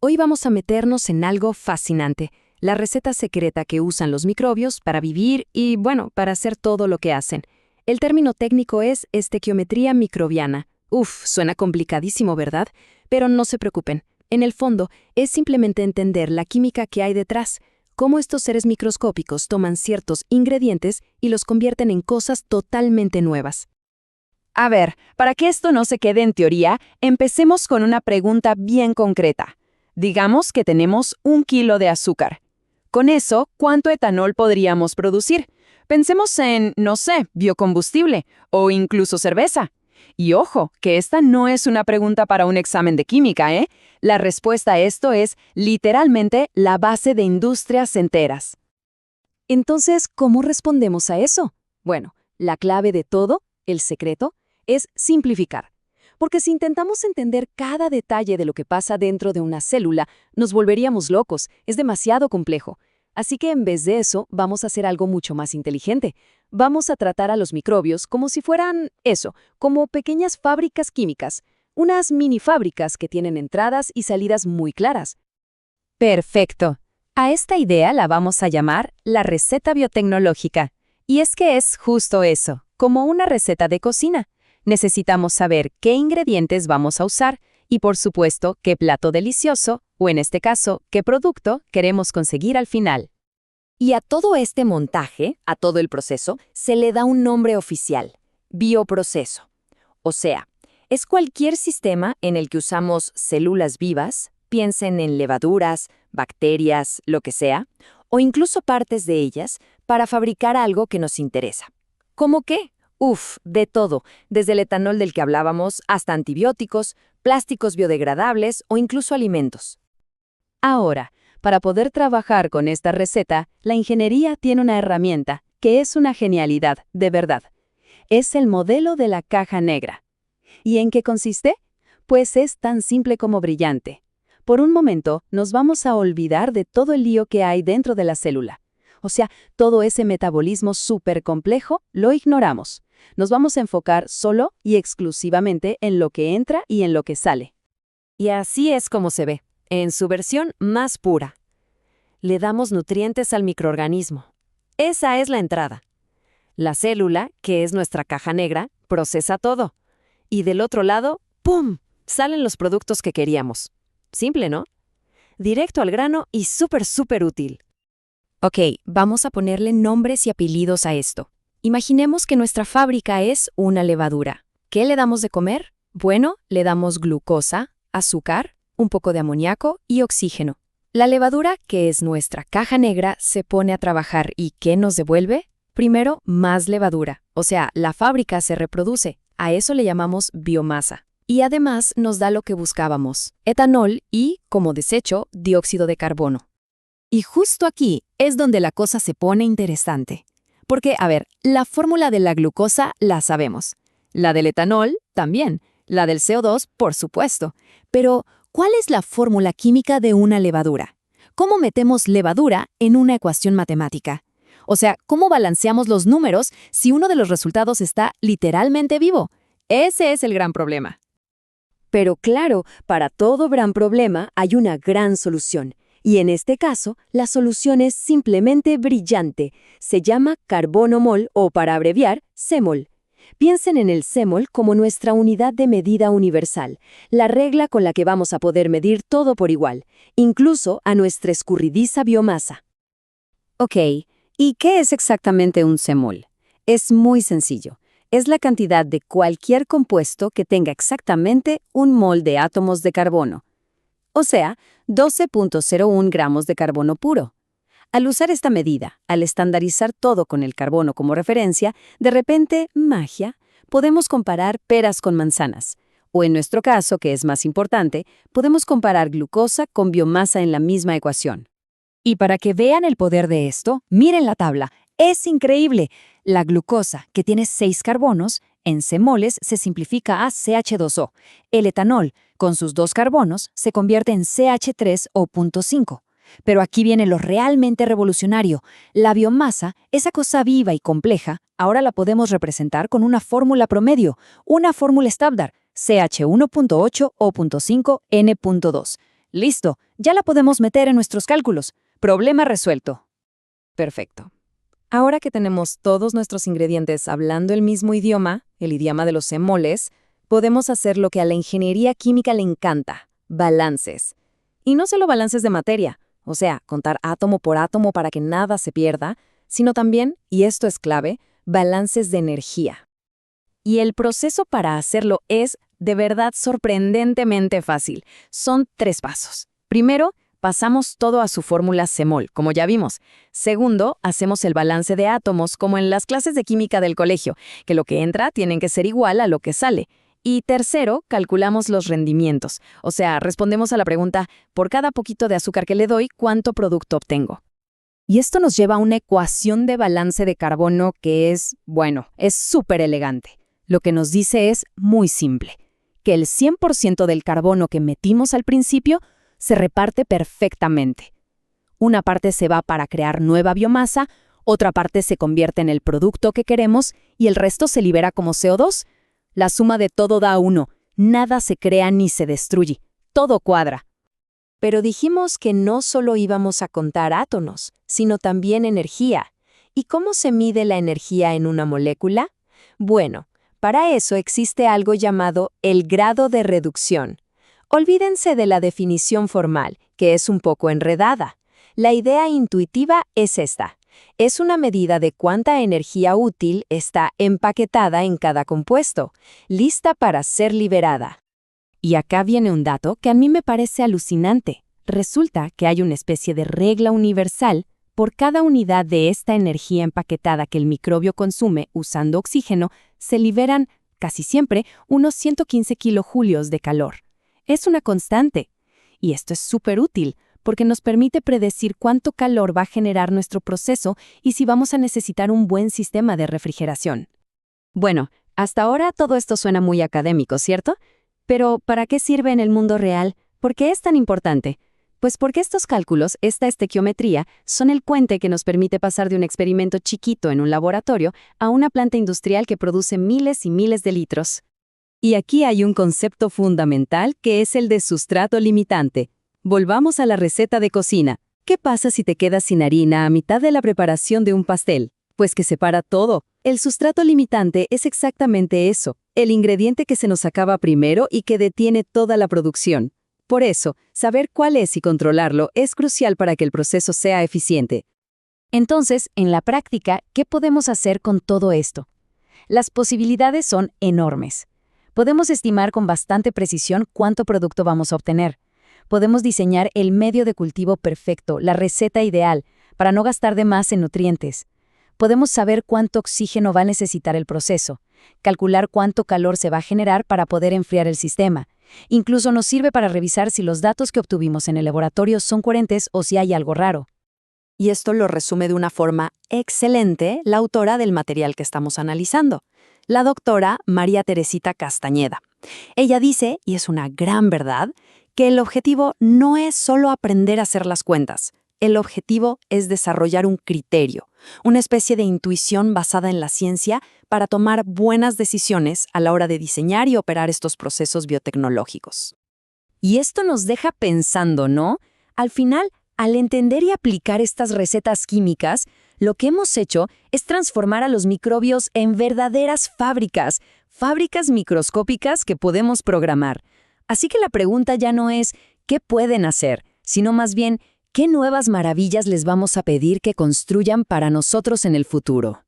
Hoy vamos a meternos en algo fascinante, la receta secreta que usan los microbios para vivir y, bueno, para hacer todo lo que hacen. El término técnico es estequiometría microbiana. Uf, suena complicadísimo, ¿verdad? Pero no se preocupen. En el fondo, es simplemente entender la química que hay detrás, cómo estos seres microscópicos toman ciertos ingredientes y los convierten en cosas totalmente nuevas. A ver, para que esto no se quede en teoría, empecemos con una pregunta bien concreta. Digamos que tenemos 1 kilo de azúcar. Con eso, ¿cuánto etanol podríamos producir? Pensemos en, no sé, biocombustible o incluso cerveza. Y ojo, que esta no es una pregunta para un examen de química, ¿eh? La respuesta a esto es literalmente la base de industrias enteras. Entonces, ¿cómo respondemos a eso? Bueno, la clave de todo, el secreto, es simplificar. Porque si intentamos entender cada detalle de lo que pasa dentro de una célula, nos volveríamos locos, es demasiado complejo. Así que en vez de eso, vamos a hacer algo mucho más inteligente. Vamos a tratar a los microbios como si fueran como pequeñas fábricas químicas, unas mini fábricas que tienen entradas y salidas muy claras. Perfecto. A esta idea la vamos a llamar la receta biotecnológica. Y es que es justo eso, como una receta de cocina. Necesitamos saber qué ingredientes vamos a usar y, por supuesto, qué plato delicioso, o en este caso, qué producto queremos conseguir al final. Y a todo este montaje, a todo el proceso, se le da un nombre oficial: bioproceso. O sea, es cualquier sistema en el que usamos células vivas, piensen en levaduras, bacterias, lo que sea, o incluso partes de ellas, para fabricar algo que nos interesa. ¿Cómo qué? Uf, de todo, desde el etanol del que hablábamos hasta antibióticos, plásticos biodegradables o incluso alimentos. Ahora, para poder trabajar con esta receta, la ingeniería tiene una herramienta que es una genialidad, de verdad. Es el modelo de la caja negra. ¿Y en qué consiste? Pues es tan simple como brillante. Por un momento, nos vamos a olvidar de todo el lío que hay dentro de la célula. O sea, todo ese metabolismo súper complejo lo ignoramos. Nos vamos a enfocar solo y exclusivamente en lo que entra y en lo que sale. Y así es como se ve, en su versión más pura. Le damos nutrientes al microorganismo. Esa es la entrada. La célula, que es nuestra caja negra, procesa todo. Y del otro lado, ¡pum!, salen los productos que queríamos. Simple, ¿no? Directo al grano y súper útil. Ok, vamos a ponerle nombres y apellidos a esto. Imaginemos que nuestra fábrica es una levadura. ¿Qué le damos de comer? Bueno, le damos glucosa, azúcar, un poco de amoníaco y oxígeno. La levadura, que es nuestra caja negra, se pone a trabajar y ¿qué nos devuelve? Primero, más levadura, o sea, la fábrica se reproduce. A eso le llamamos biomasa. Y además nos da lo que buscábamos, etanol y, como desecho, dióxido de carbono. Y justo aquí es donde la cosa se pone interesante. Porque, a ver, la fórmula de la glucosa la sabemos. La del etanol, también. La del CO2, por supuesto. Pero, ¿cuál es la fórmula química de una levadura? ¿Cómo metemos levadura en una ecuación matemática? O sea, ¿cómo balanceamos los números si uno de los resultados está literalmente vivo? Ese es el gran problema. Pero claro, para todo gran problema hay una gran solución. Y en este caso, la solución es simplemente brillante. Se llama carbono mol o, para abreviar, CMOL. Piensen en el CMOL como nuestra unidad de medida universal, la regla con la que vamos a poder medir todo por igual, incluso a nuestra escurridiza biomasa. Ok, ¿y qué es exactamente un CMOL? Es muy sencillo. Es la cantidad de cualquier compuesto que tenga exactamente 1 mol de átomos de carbono. O sea, 12.01 gramos de carbono puro. Al usar esta medida, al estandarizar todo con el carbono como referencia, de repente, magia, podemos comparar peras con manzanas. O en nuestro caso, que es más importante, podemos comparar glucosa con biomasa en la misma ecuación. Y para que vean el poder de esto, miren la tabla. ¡Es increíble! La glucosa, que tiene 6 carbonos, en C-moles se simplifica a CH2O. El etanol, con sus 2 carbonos, se convierte en CH3O.5. Pero aquí viene lo realmente revolucionario. La biomasa, esa cosa viva y compleja, ahora la podemos representar con una fórmula promedio, una fórmula estándar, CH1.8O.5N.2. Listo, ya la podemos meter en nuestros cálculos. Problema resuelto. Perfecto. Ahora que tenemos todos nuestros ingredientes hablando el mismo idioma, el idioma de los semoles, podemos hacer lo que a la ingeniería química le encanta, balances. Y no solo balances de materia, o sea, contar átomo por átomo para que nada se pierda, sino también, y esto es clave, balances de energía. Y el proceso para hacerlo es, de verdad, sorprendentemente fácil. Son 3 pasos. Primero, pasamos todo a su fórmula CEMOL, como ya vimos. Segundo, hacemos el balance de átomos, como en las clases de química del colegio, que lo que entra tiene que ser igual a lo que sale. Y tercero, calculamos los rendimientos. O sea, respondemos a la pregunta, por cada poquito de azúcar que le doy, ¿cuánto producto obtengo? Y esto nos lleva a una ecuación de balance de carbono que es, bueno, es súper elegante. Lo que nos dice es muy simple, que el 100% del carbono que metimos al principio se reparte perfectamente. Una parte se va para crear nueva biomasa, otra parte se convierte en el producto que queremos y el resto se libera como CO2. La suma de todo da 1. Nada se crea ni se destruye. Todo cuadra. Pero dijimos que no solo íbamos a contar átomos, sino también energía. ¿Y cómo se mide la energía en una molécula? Bueno, para eso existe algo llamado el grado de reducción. Olvídense de la definición formal, que es un poco enredada. La idea intuitiva es esta. Es una medida de cuánta energía útil está empaquetada en cada compuesto, lista para ser liberada. Y acá viene un dato que a mí me parece alucinante. Resulta que hay una especie de regla universal. Por cada unidad de esta energía empaquetada que el microbio consume usando oxígeno, se liberan, casi siempre, unos 115 kilojulios de calor. Es una constante. Y esto es súper útil, porque nos permite predecir cuánto calor va a generar nuestro proceso y si vamos a necesitar un buen sistema de refrigeración. Bueno, hasta ahora todo esto suena muy académico, ¿cierto? Pero, ¿para qué sirve en el mundo real? ¿Por qué es tan importante? Pues porque estos cálculos, esta estequiometría, son el puente que nos permite pasar de un experimento chiquito en un laboratorio a una planta industrial que produce miles y miles de litros. Y aquí hay un concepto fundamental que es el de sustrato limitante. Volvamos a la receta de cocina. ¿Qué pasa si te quedas sin harina a mitad de la preparación de un pastel? Pues que separa todo. El sustrato limitante es exactamente eso, el ingrediente que se nos acaba primero y que detiene toda la producción. Por eso, saber cuál es y controlarlo es crucial para que el proceso sea eficiente. Entonces, en la práctica, ¿qué podemos hacer con todo esto? Las posibilidades son enormes. Podemos estimar con bastante precisión cuánto producto vamos a obtener. Podemos diseñar el medio de cultivo perfecto, la receta ideal, para no gastar de más en nutrientes. Podemos saber cuánto oxígeno va a necesitar el proceso, calcular cuánto calor se va a generar para poder enfriar el sistema. Incluso nos sirve para revisar si los datos que obtuvimos en el laboratorio son coherentes o si hay algo raro. Y esto lo resume de una forma excelente la autora del material que estamos analizando, la doctora María Teresita Castañeda. Ella dice, y es una gran verdad, que el objetivo no es solo aprender a hacer las cuentas. El objetivo es desarrollar un criterio, una especie de intuición basada en la ciencia para tomar buenas decisiones a la hora de diseñar y operar estos procesos biotecnológicos. Y esto nos deja pensando, ¿no? Al final, al entender y aplicar estas recetas químicas, lo que hemos hecho es transformar a los microbios en verdaderas fábricas microscópicas que podemos programar. Así que la pregunta ya no es ¿qué pueden hacer?, sino más bien ¿qué nuevas maravillas les vamos a pedir que construyan para nosotros en el futuro?